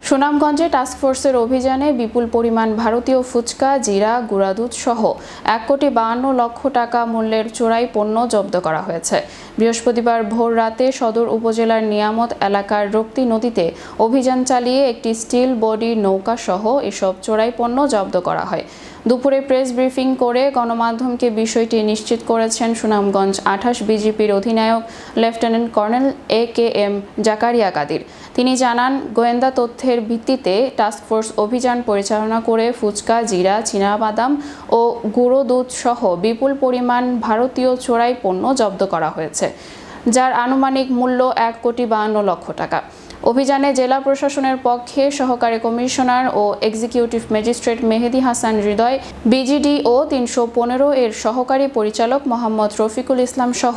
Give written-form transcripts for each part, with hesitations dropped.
সুনামগঞ্জে টাস্কফোর্সের অভিযানে বিপুল পরিমাণ ভারতীয় ফুচকা, জিরা, গুঁড়া দুধ সহ ১,৫২,০০,০০০ টাকা মূল্যের চোরাই পণ্য জব্দ করা হয়েছে। বৃহস্পতিবার ভোর রাতে সদর উপজেলার নিয়ামত এলাকার রক্তি নদীতে অভিযান চালিয়ে একটি স্টিল বডি নৌকা সহ এসব চোরাই পণ্য জব্দ করা হয়। দুপুরে প্রেস ব্রিফিং করে গণমাধ্যমকে বিষয়টি নিশ্চিত করেছেন সুনামগঞ্জ ২৮ বিজিবির অধিনায়ক lieutenant colonel AKM Zakaria Kadir. তিনি জানান, গোয়েন্দা তথ্যের ভিত্তিতে টাস্কফোর্স অভিযান পরিচালনা করে ফুচকা, জিরা, চীনাবাদাম ও গুঁড়ো দুধ সহ বিপুল পরিমাণ ভারতীয় চোরাই পণ্য জব্দ করা হয়েছে, যার আনুমানিক মূল্য ১,৫২,০০,০০০ টাকা। অভিযানে জেলা প্রশাসনের পক্ষে সহকারী কমিশনার ও এক্সিকিউটিভ ম্যাজিস্ট্রেট মেহেদী হাসান হৃদয়, BGD ও ৩১৫ এর সহকারী পরিচালক মোহাম্মদ রফিকুল ইসলাম সহ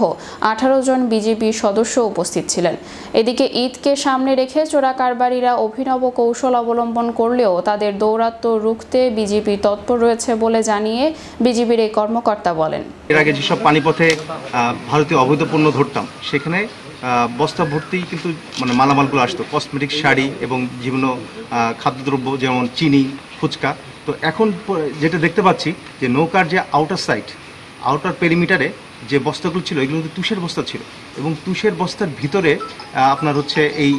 ১৮ জন বিজিবি সদস্য উপস্থিত ছিলেন। এদিকে ঈদকে সামনে রেখে চোরা কারবারিরা অভিনব কৌশল অবলম্বন করলেও তাদের দৌরাত্ম্য রুখতে বিজিবি তৎপর রয়েছে বলে জানিয়ে বিজিবির এই কর্মকর্তা বলেন, এর আগে যেসব পানিপথে ভারতীয় অবৈধ পণ্য ধরতাম, সেখানে বস্তা ভর্তি কিন্তু মালামালগুলো আসতো, কসমেটিক, শাড়ি এবং বিভিন্ন খাদ্যদ্রব্য যেমন চিনি, ফুচকা। তো এখন যেটা দেখতে পাচ্ছি যে নৌকার যে আউটার পেরিমিটারে যে বস্তাগুলো ছিল, এগুলো কিন্তু তুষের বস্তা ছিল এবং তুষের বস্তার ভিতরে আপনার হচ্ছে এই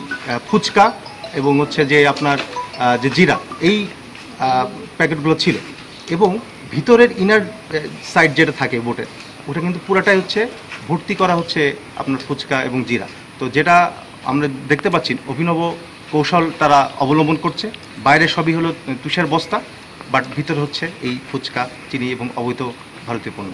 ফুচকা এবং হচ্ছে যে আপনার যে জিরা, এই প্যাকেটগুলো ছিল এবং ভিতরের ইনার সাইড যেটা থাকে বোটের, ওটা কিন্তু পুরাটাই হচ্ছে ভর্তি করা হচ্ছে আপনার ফুচকা এবং জিরা। তো যেটা আমরা দেখতে পাচ্ছি, অভিনব কৌশল তারা অবলম্বন করছে। বাইরে সবই হলো তুষের বস্তা, বাট ভিতরে হচ্ছে এই ফুচকা, চিনি এবং অবৈধ ভারতীয় পণ্য।